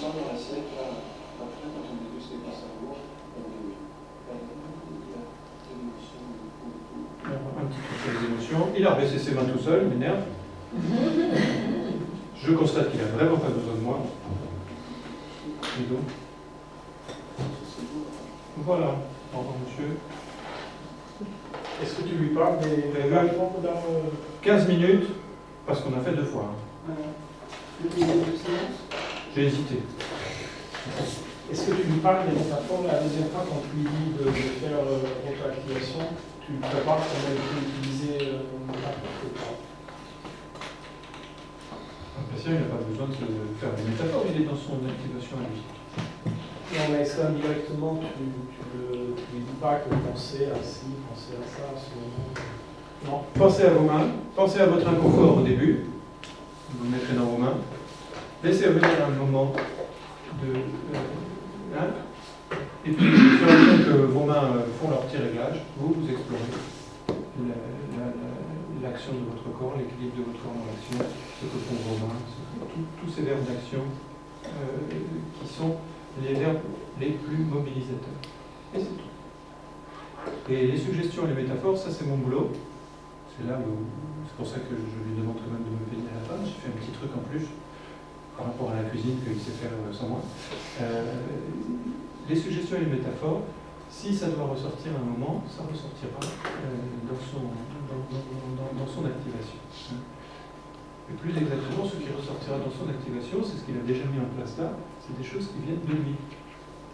sent dans l'assiette, là, après, quand on déguste les cerveaux, un petit peu sur les émotions. Il a rebaissé ses mains tout seul, il m'énerve. Je constate qu'il n'a vraiment pas besoin de moi. Et donc, voilà. Au revoir, monsieur. Est-ce que tu lui parles des plafonds dans 15 minutes, parce qu'on a fait 2 fois. Le deuxième de séance. J'ai hésité. Est-ce que tu lui parles des métaphores la deuxième fois quand tu lui dis de faire rétroactivation, tu lui prépares comment il peut utiliser une métaphore ou pas? Le patient, il n'a pas besoin de faire des métaphores, il est dans son activation à lui. Non, mais est-ce qu'indirectement, tu lui dis pas que pensez à ci, pensez à ça, à ce moment? Non. Pensez à vos mains, pensez à votre inconfort au début, vous le mettrez dans vos mains, laissez venir un moment de... et puis, sur le fait que vos mains font leur petit réglage, vous explorez l'action de votre corps, l'équilibre de votre corps dans l'action, ce que font vos mains, tous ces verbes d'action qui sont les verbes les plus mobilisateurs. Et c'est tout. Et les suggestions et les métaphores, ça c'est mon boulot. C'est pour ça que je lui demande quand même de me payer à la fin. J'ai fait un petit truc en plus par rapport à la cuisine qu'il sait faire sans moi. Les suggestions et les métaphores, si ça doit ressortir à un moment, ça ressortira dans son activation. Et plus exactement, ce qui ressortira dans son activation, c'est ce qu'il a déjà mis en place là, c'est des choses qui viennent de lui.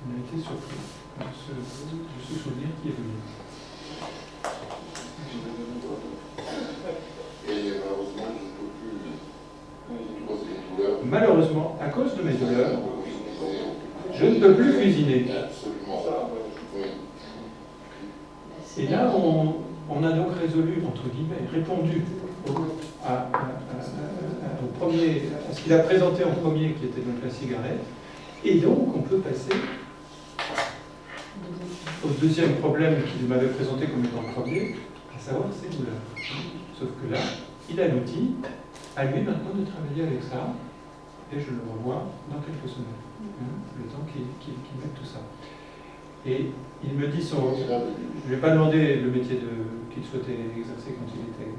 Il a été surpris de ce souvenir qui est venu. Et malheureusement, je ne peux plus causer des douleurs. Malheureusement, à cause de mes douleurs, je ne peux plus cuisiner. Absolument. Oui. Et là, on a donc résolu, entre guillemets, répondu à ce qu'il a présenté en premier, qui était donc la cigarette. Et donc, on peut passer au deuxième problème qu'il m'avait présenté comme étant le premier, à savoir ses douleurs. Sauf que là, il a l'outil, à lui maintenant de travailler avec ça, et je le revois dans quelques semaines, le temps qu'il mette tout ça. Et il me dit je ne lui ai pas demandé le métier qu'il souhaitait exercer quand il était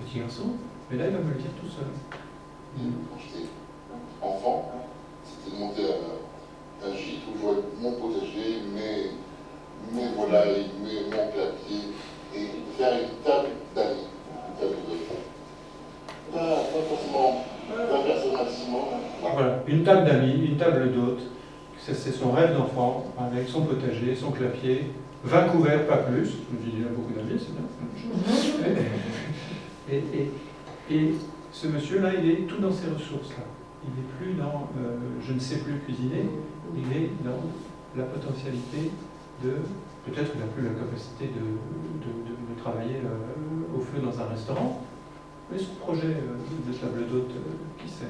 petit garçon, mais là il va me le dire tout seul. Quand j'étais enfant, c'était de monter un gîte où je vois mon potager, mes volailles, mon clapier, et faire une table d'amis, une table de repos. Pas forcément 20 personnes maximum. Voilà, une table d'amis, une table d'hôtes. C'est son rêve d'enfant, avec son potager, son clapier, 20 couverts, pas plus. Je me dis, il a beaucoup d'amis, c'est bien. Et ce monsieur-là, il est tout dans ses ressources-là. Il n'est plus dans je ne sais plus cuisiner, il est dans la potentialité de, peut-être il n'a plus la capacité de travailler au feu dans un restaurant, mais son projet de table d'hôte, qui sait,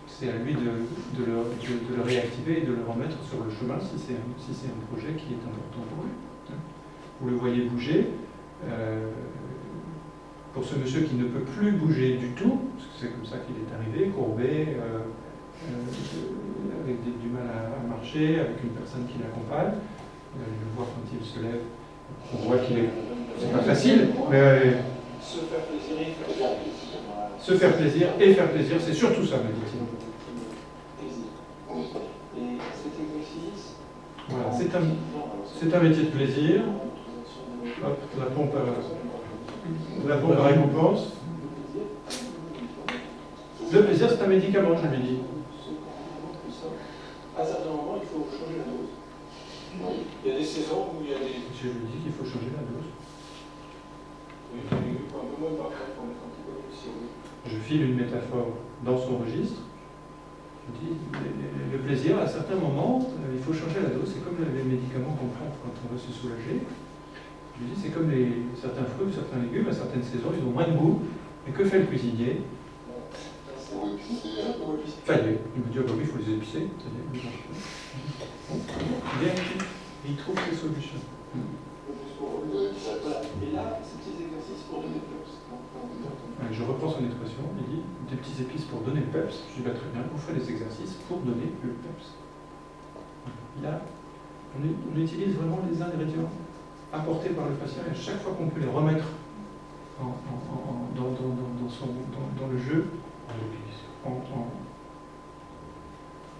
c'est à lui de le réactiver et de le remettre sur le chemin si c'est un projet qui est important pour lui. Vous le voyez bouger. Pour ce monsieur qui ne peut plus bouger du tout, parce que c'est comme ça qu'il est arrivé, courbé, avec du mal à marcher, avec une personne qui l'accompagne. Je le vois quand il se lève, on voit qu'il est... C'est pas facile, mais... Se faire plaisir et faire plaisir. Se faire plaisir et faire plaisir, c'est surtout ça, me dit-il. Et cet exercice, voilà, c'est un métier de plaisir. Hop, la pompe à récompense. Le plaisir, c'est un médicament, je lui dis. À certains moments, il faut changer la dose. Il y a des saisons où il y a des... Je lui dis qu'il faut changer la dose. Oui, un peu moins parfois pour mettre un petit peu de sirop. Je file une métaphore dans son registre. Je dis, le plaisir, à certains moments, il faut changer la dose. C'est comme les médicaments qu'on prend quand on veut se soulager. Je lui dis, c'est comme certains fruits ou certains légumes, à certaines saisons, ils ont moins de goût. Mais que fait le cuisinier? Faillé. Il me dit, oh, bah oui, il faut les épicer. Bon, bien, il trouve des solutions. Voilà. Et là, ces petits exercices pour les développes. Je reprends son expression, il dit des petits épices pour donner le peps. Je dis bah, très bien, vous faites des exercices pour donner le peps. On utilise vraiment les ingrédients apportés par le patient et à chaque fois qu'on peut les remettre dans le jeu,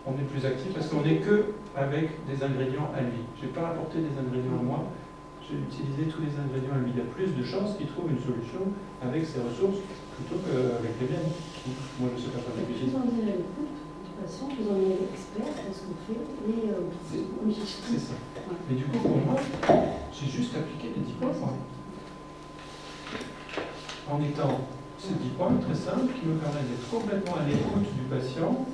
on est plus actif parce qu'on n'est que avec des ingrédients à lui. Je n'ai pas apporté des ingrédients à moi, j'ai utilisé tous les ingrédients à lui. Il y a plus de chances qu'il trouve une solution avec ses ressources plutôt qu'avec les miennes. Moi, je ne sais pas faire de cuisine. Plus on est à l'écoute du patient, plus on est expert dans ce qu'on fait. Et oui, c'est ça. Mais du coup, pour moi, j'ai juste appliqué les 10 points. En étant ces 10 points très simples qui me permettent d'être complètement à l'écoute du patient,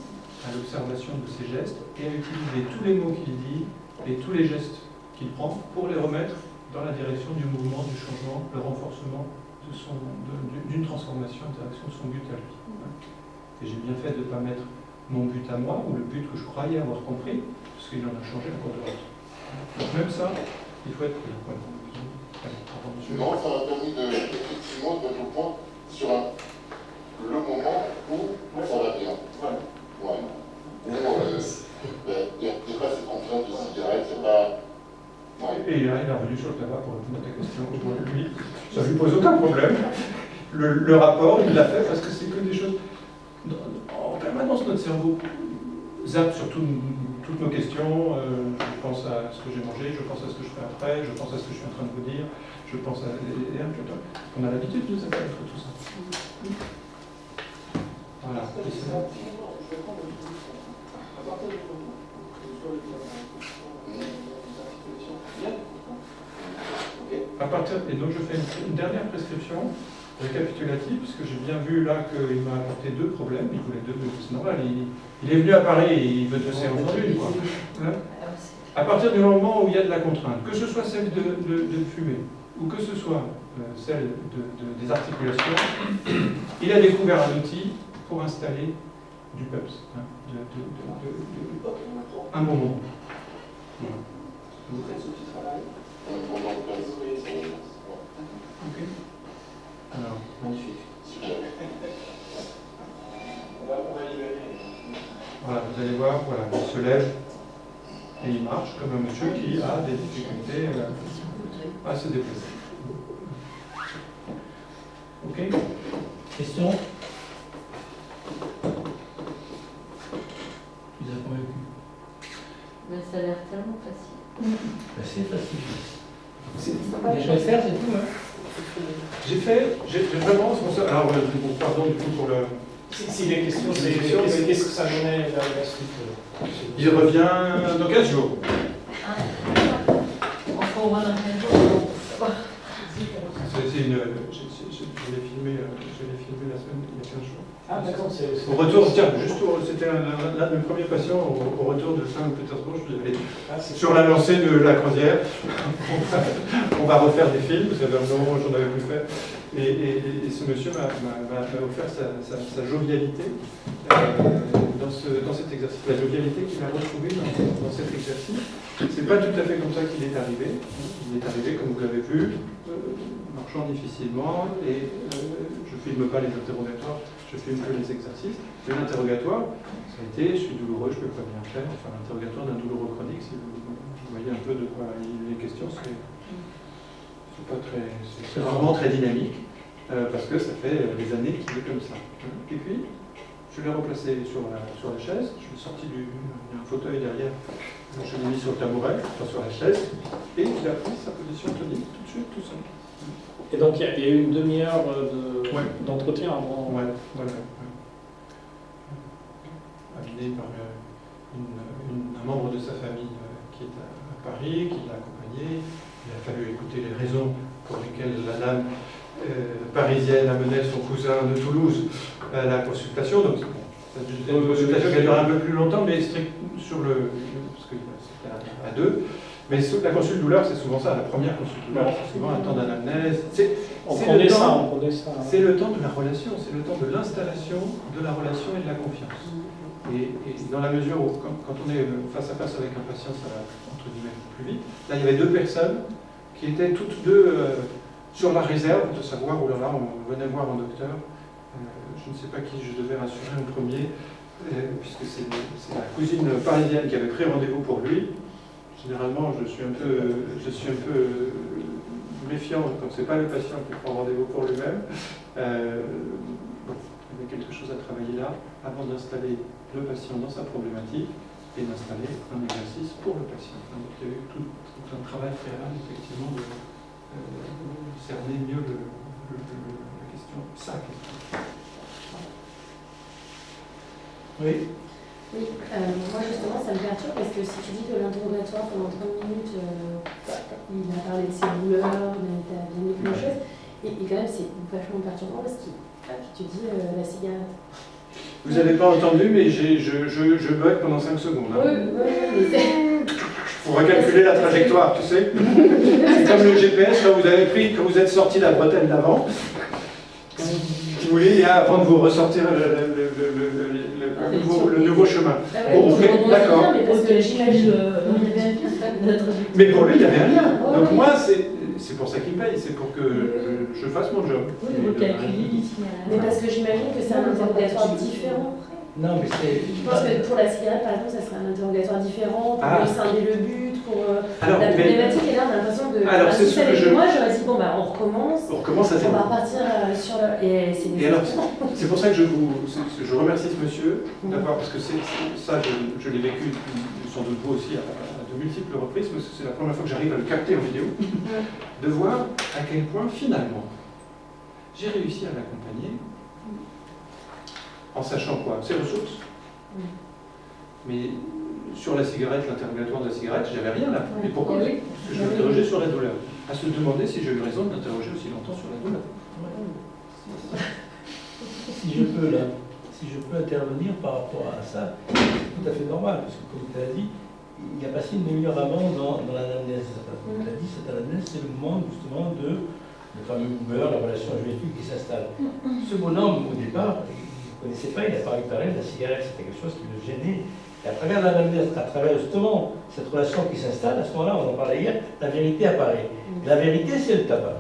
à l'observation de ses gestes et à utiliser tous les mots qu'il dit et tous les gestes qu'il prend pour les remettre dans la direction du mouvement, du changement, le renforcement d'une transformation, interaction de son but à lui. Et j'ai bien fait de ne pas mettre mon but à moi ou le but que je croyais avoir compris, parce qu'il en a changé en cours de route. Donc même ça, il faut être pris. Non, ça m'a permis effectivement de mettre au point sur le moment où ça va bien. Ouais. Où il n'y a pas cette contrainte de cigarette, c'est pas. Ouais. Et il est revenu sur le tabac pour répondre à ta question. Lui, ça ne lui pose aucun problème. Le rapport, il l'a fait parce que c'est que des choses. En permanence, notre cerveau zappe sur toutes nos questions. Je pense à ce que j'ai mangé, je pense à ce que je ferai après, je pense à ce que je suis en train de vous dire, je pense à. On a l'habitude de zapper avec tout ça. Voilà. Et donc je fais une dernière prescription récapitulative, puisque j'ai bien vu là qu'il m'a apporté 2 problèmes, il voulait 2, mais c'est normal, il est venu à Paris et il veut 2 séances en une, quoi. Hein? À partir du moment où il y a de la contrainte, que ce soit celle de fumer, ou que ce soit celle des articulations, il a découvert un outil pour installer du PEPS, hein, un moment. Voilà. Vous faites ce petit travail. Ok. Alors, Magnifique. On va libérer. voilà, vous allez voir, voilà, il se lève et il marche comme un monsieur qui a des difficultés à se déplacer. Ok. Question? Tu les as convaincus? Mais ça a l'air tellement facile. C'est facile. C'est Je vais faire, c'est tout. Hein. J'ai vraiment, c'est pour ça. Alors, pardon du coup pour le. Si les questions, c'est qu'est-ce que ça donnait la suite Il revient dans 15 jours. Enfin, on va dans 15 jours. Je l'ai filmé la semaine, il y a 15 jours. Ah, d'accord. Au retour, tiens, c'était l'un des premiers patients au retour de Saint-Pétersbourg. Je vous avais dit, sur la lancée de la croisière, on va refaire des films, ça fait un moment que j'en avais plus fait. Et ce monsieur m'a offert sa jovialité dans cet exercice. La jovialité qu'il a retrouvée dans cet exercice. C'est pas tout à fait comme ça qu'il est arrivé. Il est arrivé, comme vous l'avez vu, marchant difficilement, et je filme pas les interrogatoires, je filme que les exercices. Mais l'interrogatoire, ça a été, je suis douloureux, je peux pas bien faire. Enfin, l'interrogatoire d'un douloureux chronique, si vous voyez un peu de quoi il est question, c'est vraiment très dynamique, parce que ça fait des années qu'il est comme ça. Et puis, je l'ai replacé sur la chaise, je l'ai sorti d'un fauteuil derrière, je l'ai mis sur le tabouret, enfin sur la chaise, et il a pris sa position tonique tout de suite, tout seul. Et donc il y a eu une demi-heure d'entretien avant. Ouais, voilà. Amené par un membre de sa famille qui est à Paris, qui l'a accompagné. Il a fallu écouter les raisons pour lesquelles la dame parisienne amenait son cousin de Toulouse à la consultation. Donc, c'est une consultation qui a duré un peu plus longtemps, mais strict sur parce que c'était à 2. Mais la consulte douleur, c'est souvent ça. La première consulte douleur, c'est souvent un temps d'anamnèse. C'est le temps de la relation, c'est le temps de l'installation de la relation et de la confiance. Et dans la mesure où, quand on est face à face avec un patient, ça va entre guillemets plus vite. Là, il y avait 2 personnes qui étaient toutes 2 sur la réserve de savoir, oh là là, on venait voir un docteur, Je ne sais pas qui je devais rassurer en premier, puisque c'est la cousine parisienne qui avait pris rendez-vous pour lui. Généralement, je suis un peu méfiant quand ce n'est pas le patient qui prend rendez-vous pour lui-même. Bon, il y avait quelque chose à travailler là, avant d'installer le patient dans sa problématique et d'installer un exercice pour le patient. Donc il y a eu tout un travail préalable, effectivement, de cerner mieux la question, sa question. Oui. Oui, moi justement ça me perturbe parce que si tu dis que l'interrogatoire pendant 30 minutes, il a parlé de ses douleurs, il a bien plein de choses, et quand même c'est vachement perturbant parce qu'il te dit la cigarette. Vous n'avez pas entendu, mais je bug pendant 5 secondes. Hein. Oui, mais c'est... Il faut recalculer la trajectoire, tu sais. C'est comme le GPS, quand vous êtes sorti de la bretelle d'avant. Si vous voulez, avant de vous ressortir le nouveau chemin. Ah ouais, Bon, ok, d'accord. Mais parce que j'imagine... Mais pour lui, il y avait un lien. Donc moi, c'est pour ça qu'il me paye, c'est pour que je fasse mon job. Oui, vous calculez l'itinéraire. Mais parce que j'imagine que c'est un interrogatoire différent. Non, mais c'est. Je pense que pour la cigarette, par exemple, ça serait un interrogatoire différent, pour scinder le but, pour Alors, la problématique. Et là, on a l'impression de... Alors, c'est ce que Moi, j'aurais dit, bon, bah, on recommence. On recommence à On zéro. va repartir sur le... Et c'est Et alors, c'est pour ça que je remercie ce monsieur, d'abord, parce que ça, je l'ai vécu, sans doute vous aussi, à de multiples reprises, parce que c'est la première fois que j'arrive à le capter en vidéo, de voir à quel point, finalement, j'ai réussi à l'accompagner, en sachant quoi? Ses ressources. Mais sur la cigarette, l'interrogatoire de la cigarette, j'avais rien là. Et pourquoi? Parce que je m'interrogeais sur la douleur. À se demander si j'ai eu raison de m'interroger aussi longtemps sur la douleur. Si je peux intervenir par rapport à ça, c'est tout à fait normal, parce que comme tu as dit, il a passé une demi-heure avant dans l'anamnèse. Comme tu as dit, cette anamnèse, c'est le moment justement de le fameux beurre, la relation jouétique qui s'installe. Ce bonhomme, au départ, il ne connaissait pas, il n'a pas parlé de la cigarette, c'était quelque chose qui le gênait. Et à travers l'anamnèse, à travers justement cette relation qui s'installe, à ce moment-là, on en parlait hier, la vérité apparaît. Et la vérité, c'est le tabac.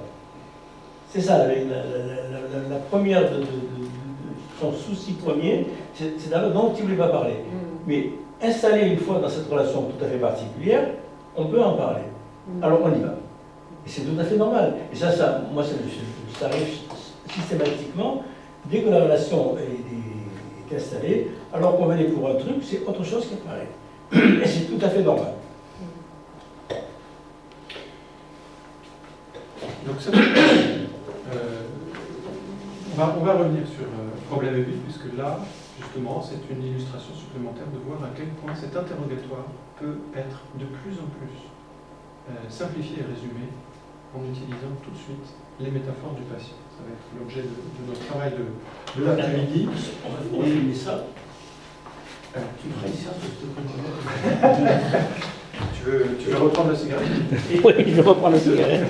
C'est ça, la première son souci premier, c'est d'abord dont il ne voulait pas parler. Mais installé une fois dans cette relation tout à fait particulière, on peut en parler. Alors on y va. Et c'est tout à fait normal. Et ça moi, ça arrive systématiquement. Dès que la relation est installée, alors qu'on va aller pour un truc, c'est autre chose qui apparaît. Et c'est tout à fait normal. Donc ça, on va revenir sur problème et but, puisque là, justement, c'est une illustration supplémentaire de voir à quel point cet interrogatoire peut être de plus en plus simplifié et résumé en utilisant tout de suite les métaphores du patient. Ça va être l'objet de notre travail de l'après-midi. On va filmer ça. Tu ferais ça, tu veux reprendre la cigarette? Oui, je vais reprendre la cigarette.